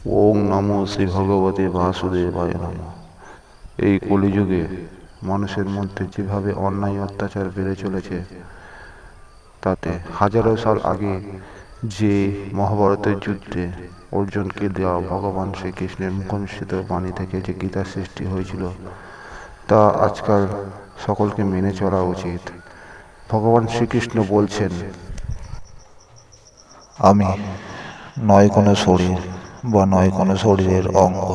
ওং নমো শ্রী ভগবতে বাসুদেবায় নমঃ। এই কলিযুগে মানুষের মধ্যে যেভাবে অন্যায় অত্যাচার বেড়ে চলেছে, তাতে হাজারো সাল আগে যে মহাভারতের যুদ্ধে অর্জুনকে দেওয়া ভগবান শ্রীকৃষ্ণের মুখনিসৃত বাণী থেকে যে গীতার সৃষ্টি হয়েছিল, তা আজকাল সকলকে মেনে চলা উচিত। ভগবান শ্রীকৃষ্ণ বলছেন, আমি নয় কোনো শরীর বা নয় কোনো শরীরের অঙ্গ।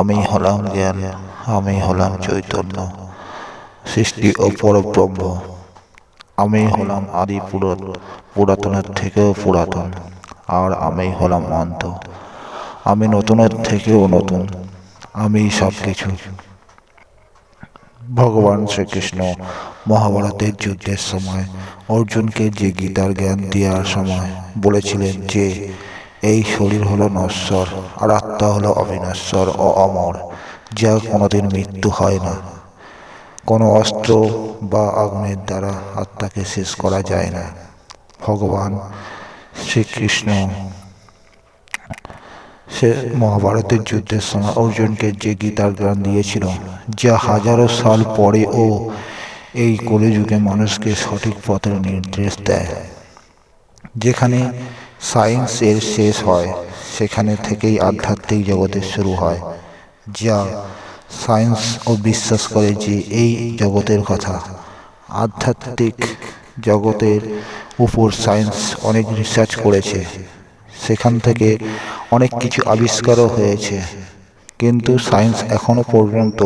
আমি হলাম জ্ঞান, আমি হলাম চৈতন্য, সৃষ্টি ও পরব্রহ্ম। আমি হলাম আদি পুরাতনের থেকেও পুরাতন, আর আমি হলাম অন্ত। আমি নতুনের থেকেও নতুন, আমি সব কিছু। ভগবান শ্রীকৃষ্ণ মহাভারতের যুদ্ধের সময় অর্জুনকে যে গীতার জ্ঞান দেওয়ার সময় বলেছিলেন যে এই শরীর হলো নশ্বর, আর আত্মা হলো অবিনশ্বর ও অমর, যা কোনোদিন মৃত্যু হয় না। কোনো অস্ত্র বা আগুনের দ্বারা আত্মাকে শেষ করা যায় না। ভগবান শ্রীকৃষ্ণ সে মহাভারতের যুদ্ধের সময় অর্জুনকে যে গীতার জ্ঞান দিয়েছিল, যা হাজারো সাল পরেও এই কলিযুগে মানুষকে সঠিক পথের নির্দেশ দেয়। যেখানে সায়েন্স এর শেষ হয়, সেখানে থেকেই আধ্যাত্মিক জগতের শুরু হয়। যা সায়েন্স ও বিশ্বাস করে যে এই জগতের কথা, আধ্যাত্মিক জগতের উপর সায়েন্স অনেক রিসার্চ করেছে। সেখান থেকে অনেক কিছু আবিষ্কারও হয়েছে, কিন্তু সায়েন্স এখনো পর্যন্ত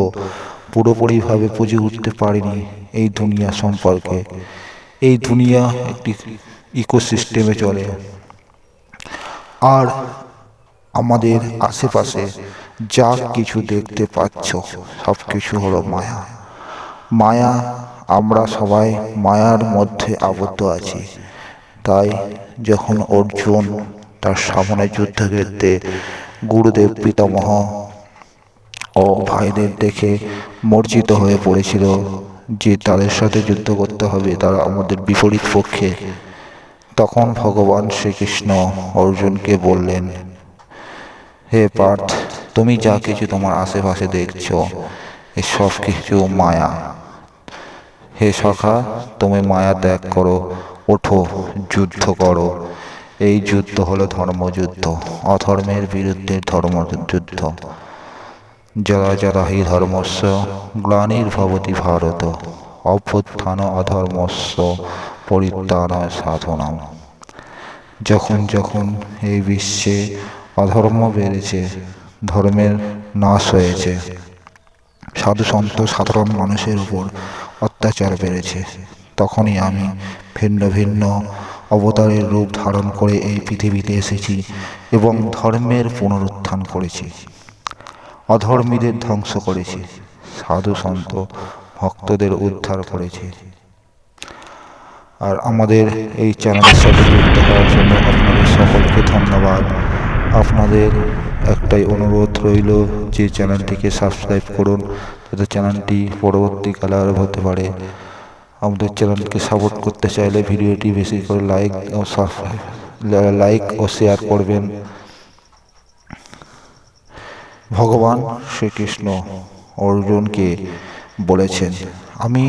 পুরোপুরিভাবে বুঝে উঠতে পারেনি এই দুনিয়া সম্পর্কে। এই দুনিয়া একটি ইকোসিস্টেমে চলে, আর আমাদের আশেপাশে যা কিছু দেখতে পাচ্ছ সব কিছু হলো মায়া। মায়া, আমরা সবাই মায়ার মধ্যে আবদ্ধ আছি। তাই যখন অর্জুন তার সামনে যুদ্ধক্ষেত্রে গুরুদেব পিতামহ ও ভাইদের দেখে মূর্ছিত হয়ে পড়েছিল যে তাদের সাথে যুদ্ধ করতে হবে, তারা আমাদের বিপরীত পক্ষে, তখন ভগবান শ্রীকৃষ্ণ অর্জুনকে বললেন, হে পার্থ, তুমি যা কিছু তোমার আশেপাশে দেখছো এ সব কিছু মায়া। হে সখা, তুমি মায়া ত্যাগ করো, ওঠো, যুদ্ধ করো। এই যুদ্ধ হলো ধর্মযুদ্ধ, অধর্মের বিরুদ্ধে ধর্মযুদ্ধ। যারা যারা হি ধর্মস্য গ্লানির্ভবতি ভারত, অভ্যুত্থান অধর্মস্য পরিত্রাণায় সাধনাম। যখন যখন এই বিশ্বে অধর্ম বেড়েছে, ধর্মের নাশ হয়েছে, সাধু সন্ত সাধারণ মানুষের উপর অত্যাচার বেড়েছে, তখনই আমি ভিন্ন ভিন্ন অবতারের রূপ ধারণ করে এই পৃথিবীতে এসেছি এবং ধর্মের পুনরুত্থান করেছি, অধর্মীদের ধ্বংস করেছি, সাধু সন্ত ভক্তদের উদ্ধার করেছি। আর আমাদের এই চ্যানেলের সাথে যুক্ত হওয়ার জন্য আপনাদের সকলকে ধন্যবাদ। আপনাদের একটাই অনুরোধ রইল যে চ্যানেলটিকে সাবস্ক্রাইব করুন, যাতে চ্যানেলটি পরবর্তীকালে আরও হতে পারে। আমাদের চ্যানেলকে সাপোর্ট করতে চাইলে ভিডিওটি বেশি করে লাইক ও শেয়ার করবেন। ভগবান শ্রীকৃষ্ণ অর্জুনকে বলেছেন, আমি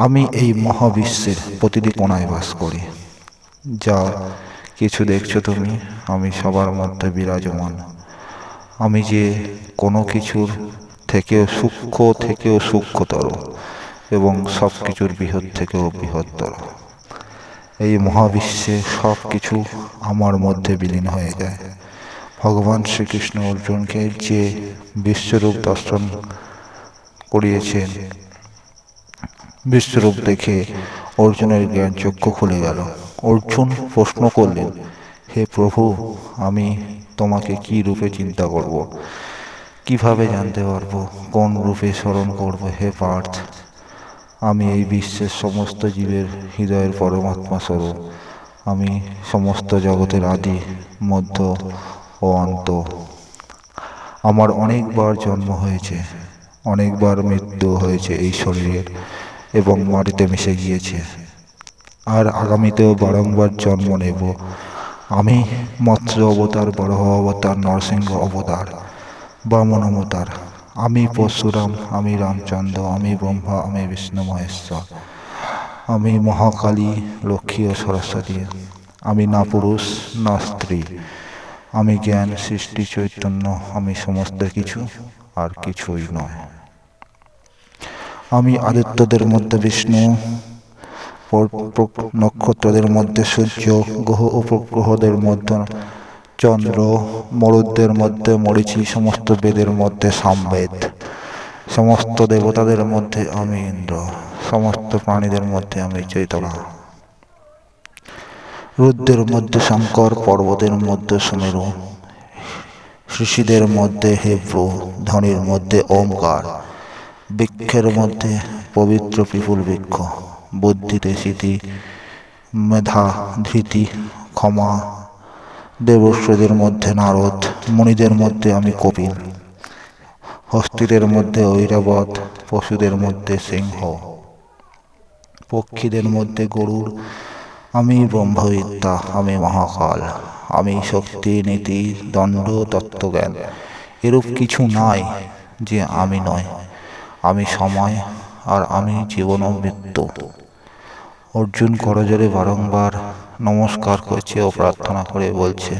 আমি এই মহাবিশ্বের প্রতিটি কোণায় বাস করি। যা কিছু দেখছো তুমি, আমি সবার মধ্যে বিরাজমান। আমি যে কোনো কিছুর থেকেও সূক্ষ্মতর এবং সব কিছুর বৃহৎ থেকেও বৃহত্তর। এই মহাবিশ্বে সব কিছু আমার মধ্যে বিলীন হয়ে যায়। ভগবান শ্রীকৃষ্ণ অর্জুনকে যে বিশ্বরূপ দর্শন করিয়েছেন, বিশ্বরূপ দেখে অর্জুনের জ্ঞান চক্ষু খুলে গেল। অর্জুন প্রশ্ন করলেন, হে প্রভু, আমি তোমাকে কি রূপে চিন্তা করব, কিভাবে জানতে পারবো, কোন রূপে স্মরণ করব? হে পার্থ, আমি এই বিশ্বের সমস্ত জীবের হৃদয়ের পরমাত্মা স্বরূপ। আমি সমস্ত জগতের আদি, মধ্য ও অন্ত। আমার অনেকবার জন্ম হয়েছে, অনেকবার মৃত্যু হয়েছে এই শরীরের এবং মাটিতে মিশে গিয়েছে, আর আগামীতেও বারংবার জন্ম নেব। আমি মৎস্য অবতার, বরাহ অবতার, নরসিংহ অবতার, বামন অবতার, আমি পরশুরাম, আমি রামচন্দ্র, আমি ব্রহ্মা, আমি বিষ্ণু মহেশ্বর, আমি মহাকালী, লক্ষ্মী ও সরস্বতী, আমি না পুরুষ না স্ত্রী, আমি জ্ঞান, সৃষ্টি, চৈতন্য, আমি সমস্ত কিছু আর কিছুই নয়। আমি আদিত্যদের মধ্যে বিষ্ণু, নক্ষত্রদের মধ্যে সূর্য, গ্রহ উপগ্রহদের মধ্যে চন্দ্র, মরুদের মধ্যে মরীচি, সমস্ত বেদের মধ্যে সামবেদ, সমস্ত দেবতাদের মধ্যে আমি ইন্দ্র, সমস্ত প্রাণীদের মধ্যে আমি চৈতন্য, রুদ্রের মধ্যে শঙ্কর, পর্বতের মধ্যে সুমেরু, ঋষিদের মধ্যে হেব্রু, ধ্বনির মধ্যে ওমকার, বৃক্ষের মধ্যে পবিত্র পিপুল বৃক্ষ, বুদ্ধিতে স্মৃতি, মেধা ধৃতি, ক্ষমা, দেবর্ষীদের মধ্যে নারদ, মুনিদের মধ্যে আমি কপিল, হস্তিদের মধ্যে ঐরাবত, পশুদের মধ্যে সিংহ, পক্ষীদের মধ্যে গরুড়, আমি ব্রহ্মবিদ্যা, আমি মহাকাল, আমি শক্তি, নীতি, দণ্ড, তত্ত্বজ্ঞান। এরূপ কিছু নাই যে আমি নয়। আমি সময় আর আমি জীবন ও মৃত্যু। অর্জুন করজোড়ে বারংবার নমস্কার করছে ও প্রার্থনা করে বলছে,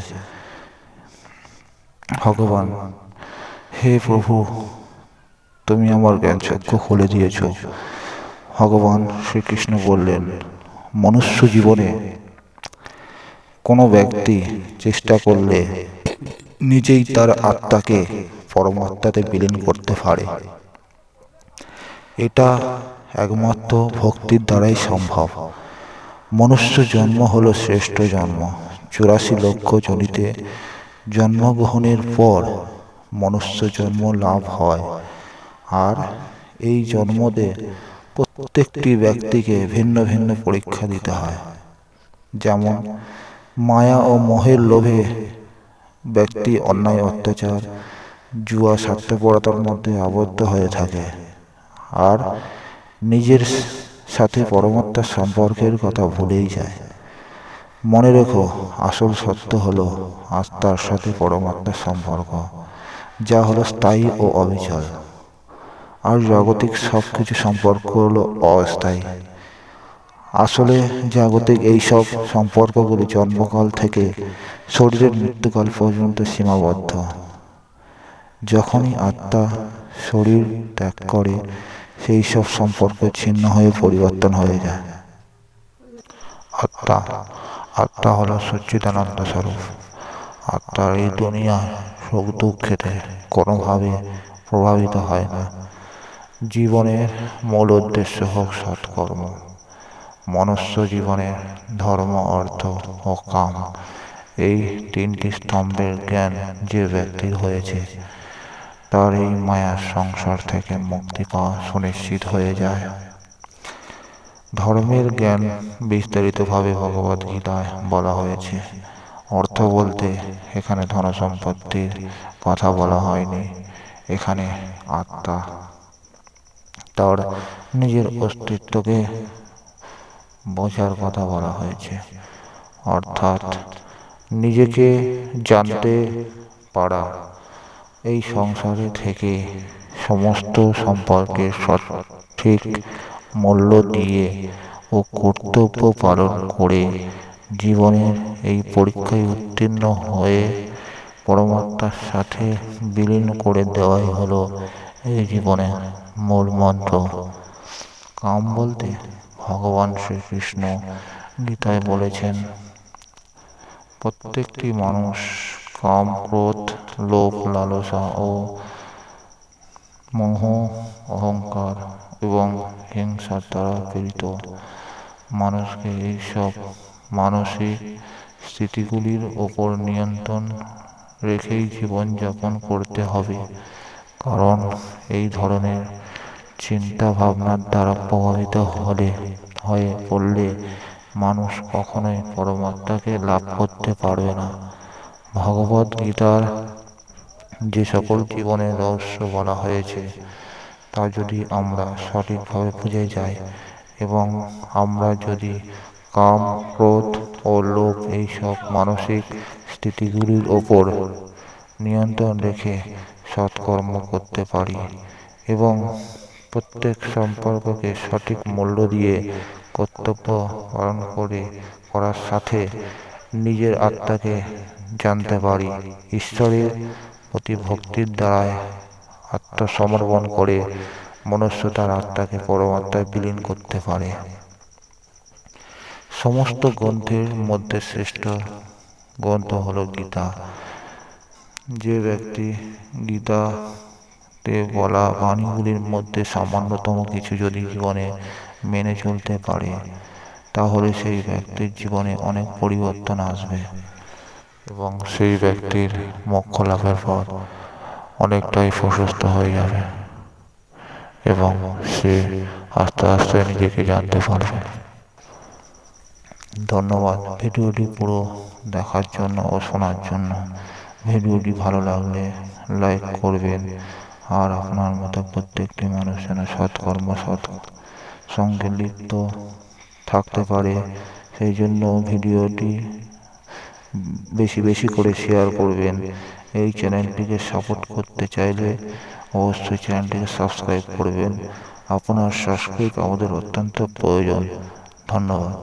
ভগবান, হে প্রভু, তুমি আমার জ্ঞান চক্ষু খুলে দিয়েছ। ভগবান শ্রীকৃষ্ণ বললেন, মনুষ্য জীবনে কোনো ব্যক্তি চেষ্টা করলে নিজেই তার আত্মাকে পরমাত্মাতে বিলীন করতে পারে। এটা একমাত্র ভক্তির দ্বারাই সম্ভব। মনুষ্য জন্ম হলো শ্রেষ্ঠ জন্ম। 84 লক্ষ জনিতে জন্মগ্রহণের পর মনুষ্য জন্ম লাভ হয়। আর এই জন্মতে প্রত্যেকটি ব্যক্তিকে ভিন্ন ভিন্ন পরীক্ষা দিতে হয়। যেমন মায়া ও মোহের লোভে ব্যক্তি অন্যায়, অত্যাচার, জুয়া, স্বার্থপরতার মধ্যে আবদ্ধ হয়ে থাকে আর নিজের সাথে পরমাত্মার সম্পর্কের কথা ভুলেই যায়। মনে রেখো, আসল সত্য হলো আত্মার সাথে পরমাত্মার সম্পর্ক, যা হলো স্থায়ী ও অবিচল। আর জাগতিক সব কিছু সম্পর্ক হলো অস্থায়ী। আসলে জাগতিক এইসব সম্পর্কগুলি জন্মকাল থেকে শরীরের মৃত্যুকাল পর্যন্ত সীমাবদ্ধ। যখনই আত্মা শরীর ত্যাগ করে, সেই সব সম্পর্ক ছিন্ন হয়ে পরিবর্তন হয়ে যায়। আত্মা আত্মা হলো সচ্চিদানন্দ স্বরূপ। আত্মার এই দুনিয়ায় সুখ দুঃখেতে কোনোভাবে প্রভাবিত হয় না। জীবনের মূল উদ্দেশ্য হোক সৎকর্ম। মনুষ্য জীবনের ধর্ম, অর্থ ও কাম, এই 3টি স্তম্ভের জ্ঞান যে ব্যক্তির হয়েছে, তার এই মায়ার সংসার থেকে মুক্তি পাওয়া সুনিশ্চিত হয়ে যায়। ধর্মের জ্ঞান বিস্তারিতভাবে ভগবদ্গীতায় বলা হয়েছে। অর্থ বলতে এখানে ধন সম্পত্তির কথা বলা হয়নি। এখানে আত্মা তার নিজের অস্তিত্বকে বোঝার কথা বলা হয়েছে। অর্থাৎ নিজেকে জানতে পারা, এই সংসারে থেকে সমস্ত সম্পর্কের সঠিক মূল্য দিয়ে ও কর্তব্য পালন করে জীবনের এই পরীক্ষায় উত্তীর্ণ হয়ে পরমাত্মার সাথে বিলীন করে দেওয়াই হলো এই জীবনের মূল মন্ত্র। কাম বলতে ভগবান শ্রীকৃষ্ণ গীতায় বলেছেন, প্রত্যেকটি মানুষ কাম, ক্রোধ, লোভ, লালসা ও মোহ, অহংকার এবং হিংসার দ্বারা পীড়িত। মানুষকে এইসব মানসিক স্থিতিগুলির ওপর নিয়ন্ত্রণ রেখেই জীবনযাপন করতে হবে। কারণ এই ধরনের চিন্তা ভাবনার দ্বারা প্রভাবিত হয়ে পড়লে মানুষ কখনোই পরমাত্মাকে লাভ করতে পারবে না। ভগবদ গীতার যে সকল জীবনের রহস্য বলা হয়েছে, তা যদি আমরা সঠিকভাবে বুঝে যাই এবং আমরা যদি কাম, ক্রোধ, ও লোভ এইসব মানসিক স্থিতিগুলির ওপর নিয়ন্ত্রণ রেখে সৎকর্ম করতে পারি এবং প্রত্যেক সম্পর্ককে সঠিক মূল্য দিয়ে কর্তব্য পালন করার সাথে নিজের আত্মাকে জানতে পারি। ঈশ্বরের প্রতি ভক্তির দ্বারাই আত্মসমর্পণ করে মনুষ্য তার আত্মাকে পরমাত্মায় বিলীন করতে পারে। সমস্ত গ্রন্থের মধ্যে শ্রেষ্ঠ গ্রন্থ হল গীতা। যে ব্যক্তি গীতাতে বলা বাণীগুলির মধ্যে সামান্যতম কিছু যদি জীবনে মেনে চলতে পারে, তাহলে সেই ব্যক্তির জীবনে অনেক পরিবর্তন আসবে এবং সেই ব্যক্তির মোক্ষ লাভের পথ অনেকটাই প্রশস্ত হয়ে যাবে এবং সে আস্তে আস্তে নিজেকে জানতে পারবে। ধন্যবাদ ভিডিওটি পুরো দেখার জন্য ও শোনার জন্য। ভিডিওটি ভালো লাগলে লাইক করবেন আর আপনার মতো প্রত্যেকটি মানুষ যেন সৎকর্ম সঙ্গে লিপ্ত থাকতে পারে, সেই জন্য ভিডিওটি বেশি বেশি করে শেয়ার করবেন। এই চ্যানেলটিকে সাপোর্ট করতে চাইলে অবশ্যই চ্যানেলটিকে সাবস্ক্রাইব করবেন। আপনার সাবস্ক্রাইব আমাদের অত্যন্ত প্রয়োজন। ধন্যবাদ।